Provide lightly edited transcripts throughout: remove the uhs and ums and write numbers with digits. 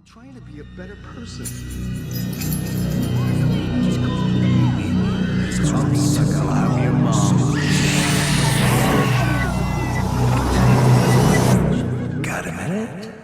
trying to be a better person. Got a minute?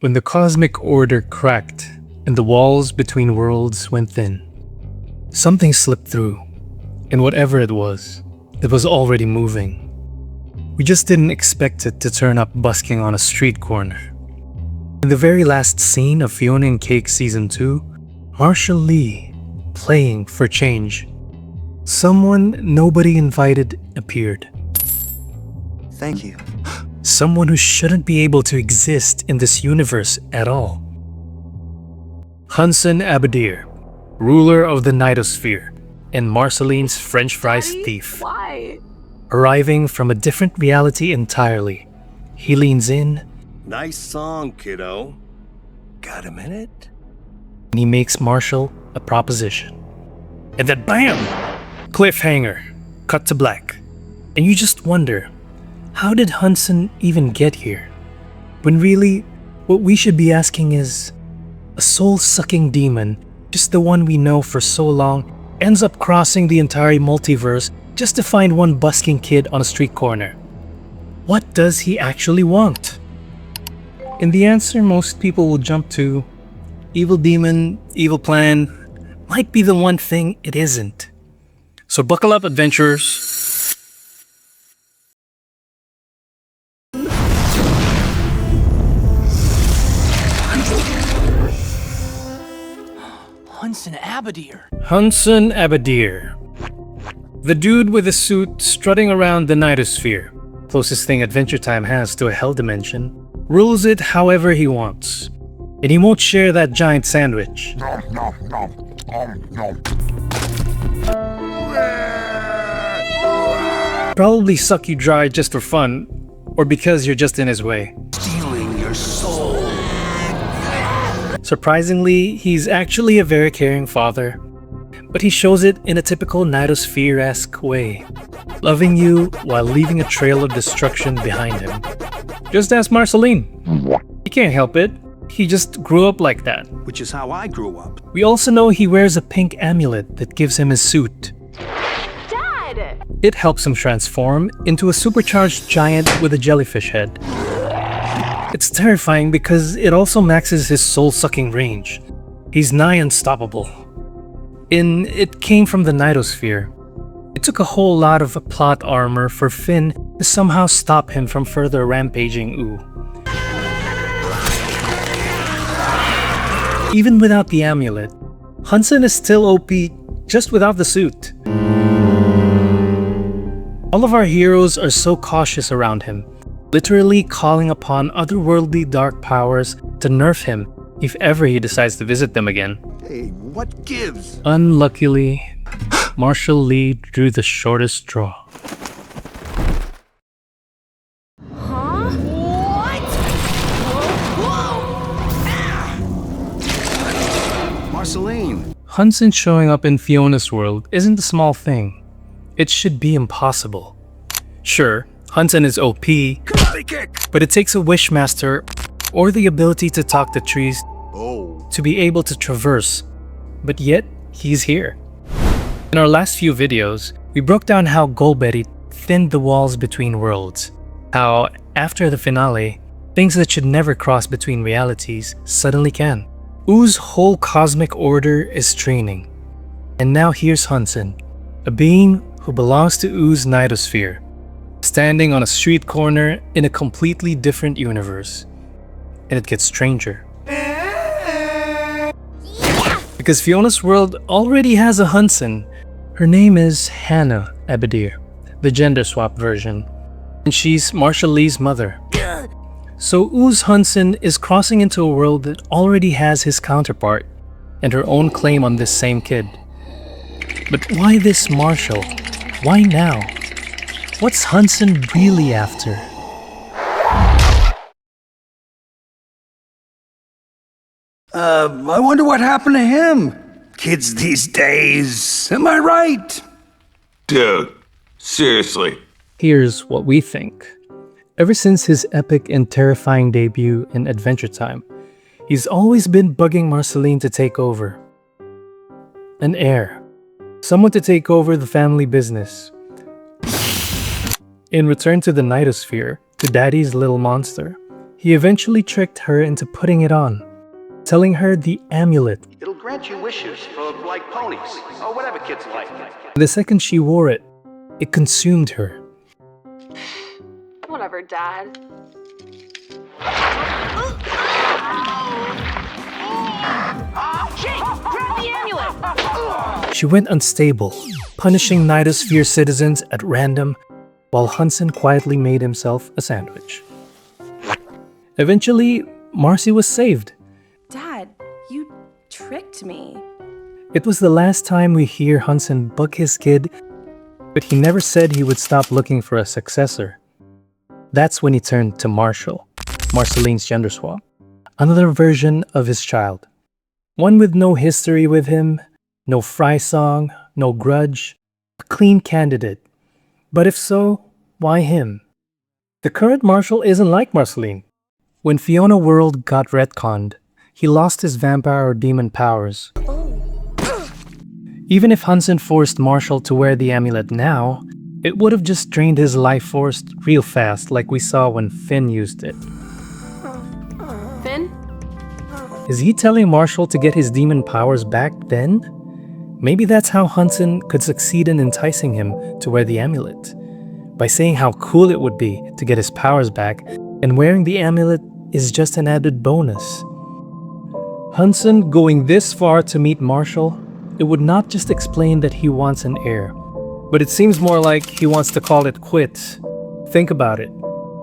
When the cosmic order cracked and the walls between worlds went thin, something slipped through, and whatever it was already moving. We just didn't expect it to turn up busking on a street corner. In the very last scene of Fionna and Cake Season 2, Marceline, playing for change, someone nobody invited appeared. Thank you. Someone who shouldn't be able to exist in this universe at all. Hunson Abadeer, ruler of the Nightosphere, and Marceline's French fries thief. Why? Arriving from a different reality entirely, he leans in Nice song, kiddo. Got a minute? and he makes Marshall a proposition. And then BAM! Cliffhanger, cut to black. And you just wonder, how did Hunson even get here? When really, what we should be asking is, a soul-sucking demon, just the one we know for so long, ends up crossing the entire multiverse just to find one busking kid on a street corner. What does he actually want? And the answer most people will jump to, evil demon, evil plan, might be the one thing it isn't. So buckle up, adventurers. Hunson Abadeer. Hunson Abadeer. The dude with a suit strutting around the Nightosphere, closest thing Adventure Time has to a hell dimension, rules it however he wants. And he won't share that giant sandwich. Probably suck you dry just for fun, or because you're just in his way. Stealing your soul. Surprisingly, he's actually a very caring father, but he shows it in a typical Nightosphere-esque way, loving you while leaving a trail of destruction behind him. Just ask Marceline. He can't help it. He just grew up like that. Which is how I grew up. We also know he wears a pink amulet that gives him his suit. Dad! It helps him transform into a supercharged giant with a jellyfish head. It's terrifying because it also maxes his soul-sucking range. He's nigh unstoppable. It came from the Nightosphere. It took a whole lot of plot armor for Finn to somehow stop him from further rampaging Ooh. Even without the amulet, Hunson is still OP just without the suit. All of our heroes are so cautious around him, literally calling upon otherworldly dark powers to nerf him if ever he decides to visit them again. Hey, what gives? Unluckily, Marshall Lee drew the shortest straw. Huh? What? Whoa! Marceline. Hunson showing up in Fiona's world isn't a small thing. It should be impossible. Sure, Hunson is OP, Karate kick! but it takes a Wishmaster or the ability to talk to trees to be able to traverse, but yet he's here. In our last few videos, we broke down how Golbery thinned the walls between worlds, how after the finale, things that should never cross between realities suddenly can. Oo's whole cosmic order is training, and now here's Hunson, a being who belongs to Oo's Nightosphere, standing on a street corner in a completely different universe. And it gets stranger. Because Fiona's world already has a Hunson. Her name is Hannah Abadeer, the gender swap version, and she's Marshall Lee's mother. So Oo's Hunson is crossing into a world that already has his counterpart and her own claim on this same kid. But why this Marshall? Why now? What's Hunson really after? I wonder what happened to him. Kids these days, am I right? Dude, seriously. Here's what we think. Ever since his epic and terrifying debut in Adventure Time, he's always been bugging Marceline to take over. An heir. Someone to take over the family business. In return to the Nightosphere, to Daddy's little monster, he eventually tricked her into putting it on, telling her the amulet. It'll grant you wishes for, like, ponies, or whatever kids like. The second she wore it, it consumed her. Whatever, Dad. Jake, grab the amulet! She went unstable, punishing Nightosphere citizens at random, while Hunson quietly made himself a sandwich. Eventually, Marcy was saved. Dad, you tricked me. It was the last time we hear Hunson bug his kid, but he never said he would stop looking for a successor. That's when he turned to Marshall, Marceline's gender swap, another version of his child. One with no history with him, no fry song, no grudge, a clean candidate. But if so, why him? The current Marshall isn't like Marceline. When Fionna World got retconned, he lost his vampire or demon powers. Even if Hunson forced Marshall to wear the amulet now, it would have just drained his life force real fast like we saw when Finn used it. Finn? Is he telling Marshall to get his demon powers back then? Maybe that's how Hunson could succeed in enticing him to wear the amulet. By saying how cool it would be to get his powers back, and wearing the amulet is just an added bonus. Hunson going this far to meet Marshall, it would not just explain that he wants an heir, but it seems more like he wants to call it quits. Think about it.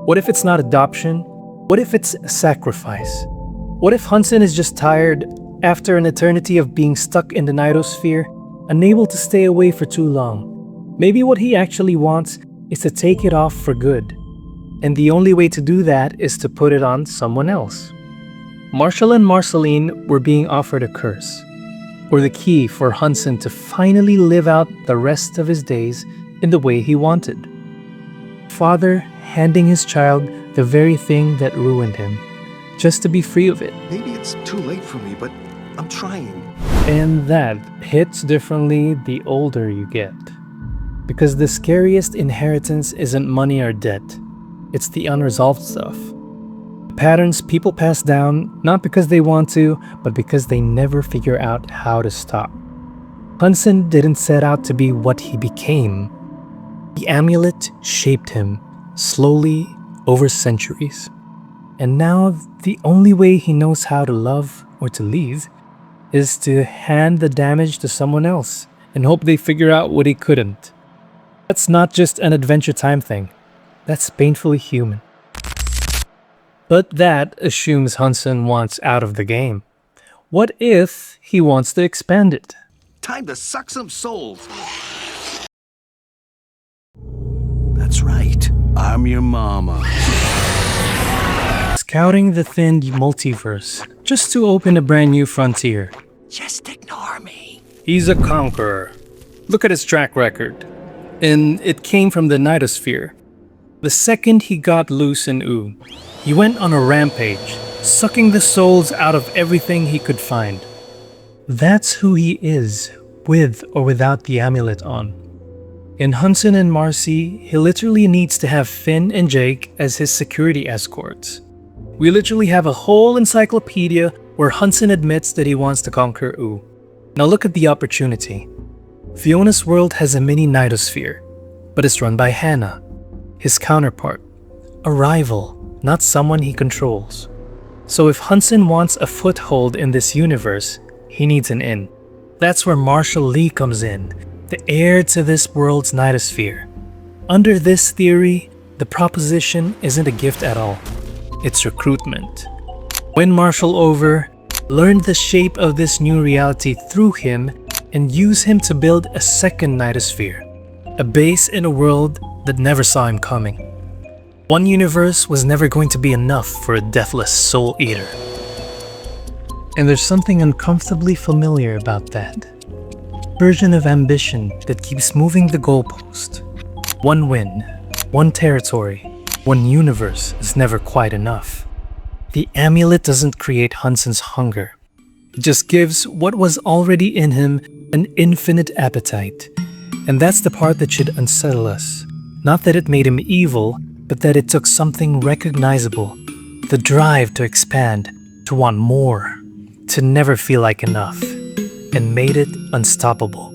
What if it's not adoption? What if it's a sacrifice? What if Hunson is just tired after an eternity of being stuck in the Nightosphere, unable to stay away for too long? Maybe what he actually wants is to take it off for good. And the only way to do that is to put it on someone else. Marshall and Marceline were being offered a curse, or the key for Hunson to finally live out the rest of his days in the way he wanted. Father handing his child the very thing that ruined him, just to be free of it. Maybe it's too late for me, but I'm trying. And that hits differently the older you get. Because the scariest inheritance isn't money or debt, it's the unresolved stuff. Patterns people pass down not because they want to, but because they never figure out how to stop. Hunson didn't set out to be what he became. The amulet shaped him, slowly, over centuries. And now, the only way he knows how to love or to leave is to hand the damage to someone else and hope they figure out what he couldn't. That's not just an Adventure Time thing. That's painfully human. But that assumes Hunson wants out of the game. What if he wants to expand it? Time to suck some souls. That's right. I'm your mama. Scouting the thinned multiverse, just to open a brand new frontier. Just ignore me. He's a conqueror. Look at his track record. And it came from the Nightosphere. The second he got loose in Oo, he went on a rampage, sucking the souls out of everything he could find. That's who he is, with or without the amulet on. In Hunson and Marcy, he literally needs to have Finn and Jake as his security escorts. We literally have a whole encyclopedia where Hunson admits that he wants to conquer Oo. Now look at the opportunity. Fiona's world has a mini Nightosphere, but it's run by Hannah, his counterpart, a rival, not someone he controls. So if Hunson wants a foothold in this universe, he needs an in. That's where Marshall Lee comes in, the heir to this world's Nightosphere. Under this theory, the proposition isn't a gift at all. It's recruitment. Win Marshall over, learn the shape of this new reality through him, and use him to build a second Nightosphere, a base in a world that never saw him coming. One universe was never going to be enough for a deathless soul eater. And there's something uncomfortably familiar about that. Version of ambition that keeps moving the goalpost. One win, one territory, One universe is never quite enough. The amulet doesn't create Hunson's hunger. It just gives what was already in him an infinite appetite. And that's the part that should unsettle us. Not that it made him evil, but that it took something recognizable. The drive to expand, to want more, to never feel like enough, and made it unstoppable.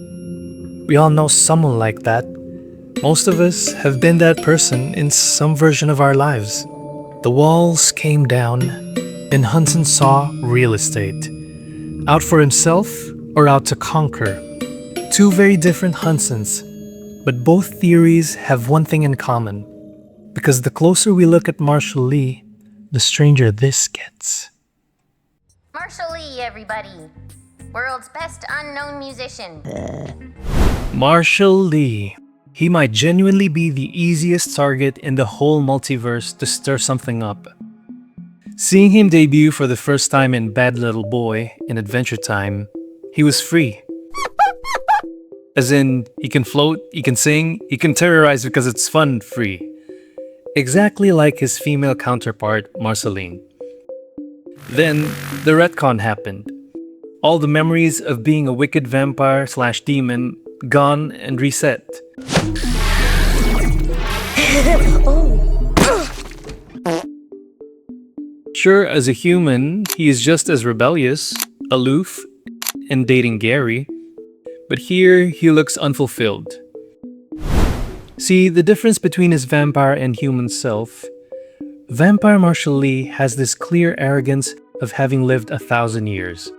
We all know someone like that. Most of us have been that person in some version of our lives. The walls came down, and Hunson saw real estate. Out for himself or out to conquer. Two very different Hunsons, but both theories have one thing in common. Because the closer we look at Marshall Lee, the stranger this gets. Marshall Lee, everybody. World's best unknown musician. Marshall Lee. He might genuinely be the easiest target in the whole multiverse to stir something up. Seeing him debut for the first time in Bad Little Boy in Adventure Time, he was free. As in, he can float, he can sing, he can terrorize because it's fun free. Exactly like his female counterpart, Marceline. Then, the retcon happened. All the memories of being a wicked vampire/demon gone and reset. Sure, as a human, he is just as rebellious, aloof, and dating Gary. But here, he looks unfulfilled. See, the difference between his vampire and human self. Vampire Marshall Lee has this clear arrogance of having lived 1,000 years.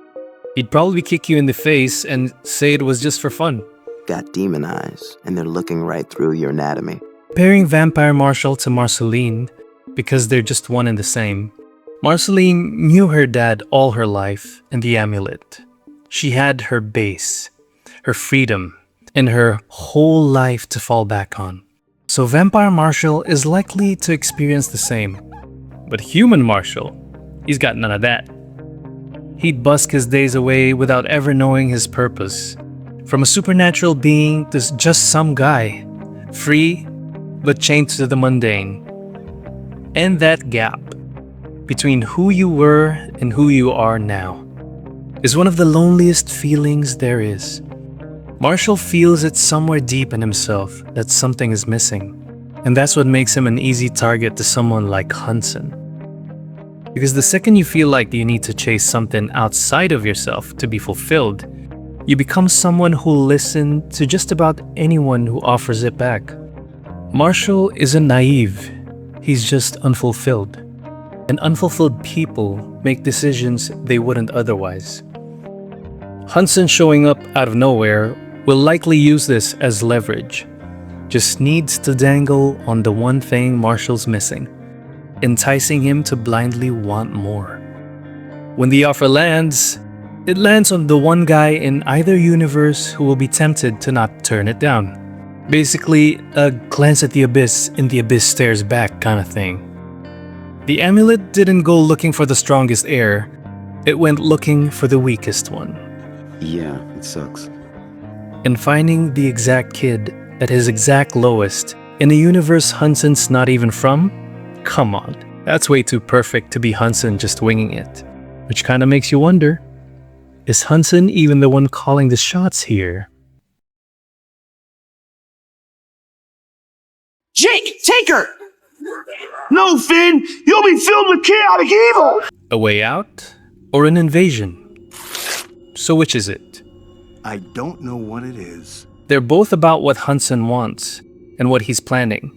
He'd probably kick you in the face and say it was just for fun. Got demon eyes, and they're looking right through your anatomy. Pairing Vampire Marshall to Marceline, because they're just one and the same. Marceline knew her dad all her life and the amulet. She had her base, her freedom, and her whole life to fall back on. So Vampire Marshall is likely to experience the same. But human Marshall, he's got none of that. He'd busk his days away without ever knowing his purpose. From a supernatural being to just some guy, free but chained to the mundane. And that gap between who you were and who you are now is one of the loneliest feelings there is. Marshall feels it somewhere deep in himself that something is missing. And that's what makes him an easy target to someone like Hunson. Because the second you feel like you need to chase something outside of yourself to be fulfilled, you become someone who'll listen to just about anyone who offers it back. Marshall isn't naive, he's just unfulfilled. And unfulfilled people make decisions they wouldn't otherwise. Hunson showing up out of nowhere will likely use this as leverage. Just needs to dangle on the one thing Marshall's missing, enticing him to blindly want more. When the offer lands, it lands on the one guy in either universe who will be tempted to not turn it down. Basically, a glance at the abyss and the abyss stares back kind of thing. The amulet didn't go looking for the strongest heir, it went looking for the weakest one. Yeah, it sucks. And finding the exact kid at his exact lowest in a universe Hunson's not even from? Come on, that's way too perfect to be Hunson just winging it. Which kinda makes you wonder, is Hunson even the one calling the shots here? Jake, take her! No, Finn! You'll be filled with chaotic evil! A way out or an invasion? So which is it? I don't know what it is. They're both about what Hunson wants and what he's planning.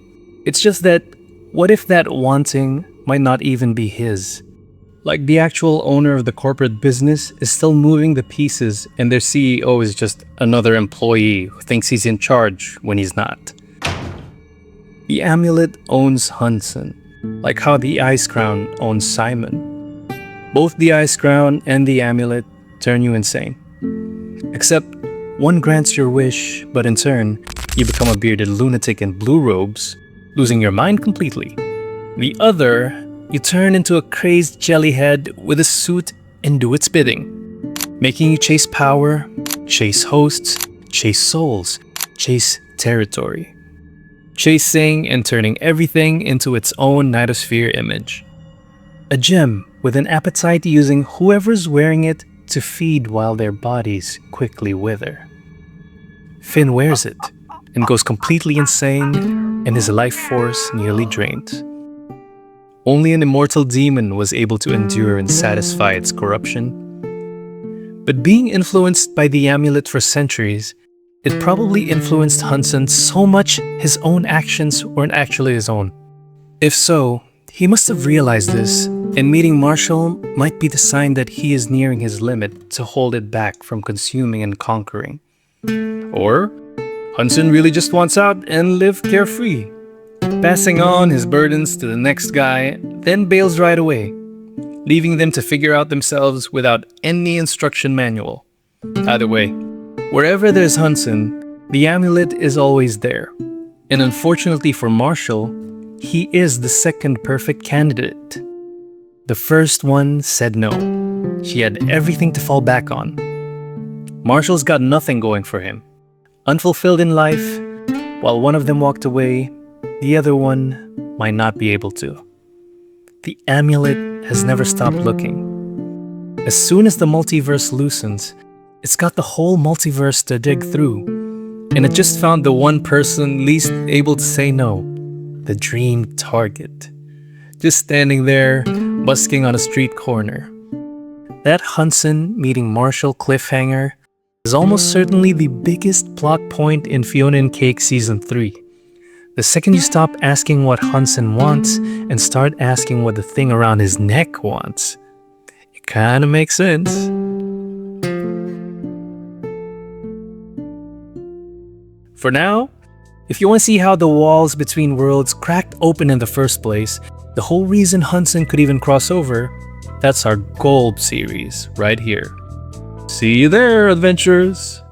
It's just that, what if that wanting might not even be his? Like the actual owner of the corporate business is still moving the pieces and their CEO is just another employee who thinks he's in charge when he's not. The amulet owns Hunson, like how the Ice Crown owns Simon. Both the Ice Crown and the amulet turn you insane. Except one grants your wish, but in turn, you become a bearded lunatic in blue robes, losing your mind completely. The other, you turn into a crazed jellyhead with a suit and do its bidding, making you chase power, chase hosts, chase souls, chase territory. chasing and turning everything into its own Nightosphere image. A gem with an appetite using whoever's wearing it to feed while their bodies quickly wither. Finn wears it and goes completely insane and his life force nearly drained. Only an immortal demon was able to endure and satisfy its corruption. But being influenced by the amulet for centuries, it probably influenced Hunson so much his own actions weren't actually his own. If so, he must have realized this, and meeting Marshall might be the sign that he is nearing his limit to hold it back from consuming and conquering. Or Hunson really just wants out and live carefree, passing on his burdens to the next guy, then bails right away, leaving them to figure out themselves without any instruction manual. Either way, wherever there's Hunson, the amulet is always there. And unfortunately for Marshall, he is the second perfect candidate. The first one said no. She had everything to fall back on. Marshall's got nothing going for him. Unfulfilled in life, while one of them walked away, the other one might not be able to. The amulet has never stopped looking. As soon as the multiverse loosens, it's got the whole multiverse to dig through, and it just found the one person least able to say no, the dream target, just standing there, busking on a street corner. That Hunson meeting Marshall cliffhanger is almost certainly the biggest plot point in Fionna and Cake Season 3. The second you stop asking what Hunson wants and start asking what the thing around his neck wants, it kinda makes sense. For now, if you want to see how the walls between worlds cracked open in the first place, the whole reason Hunson could even cross over, that's our Gold series right here. See you there, adventurers!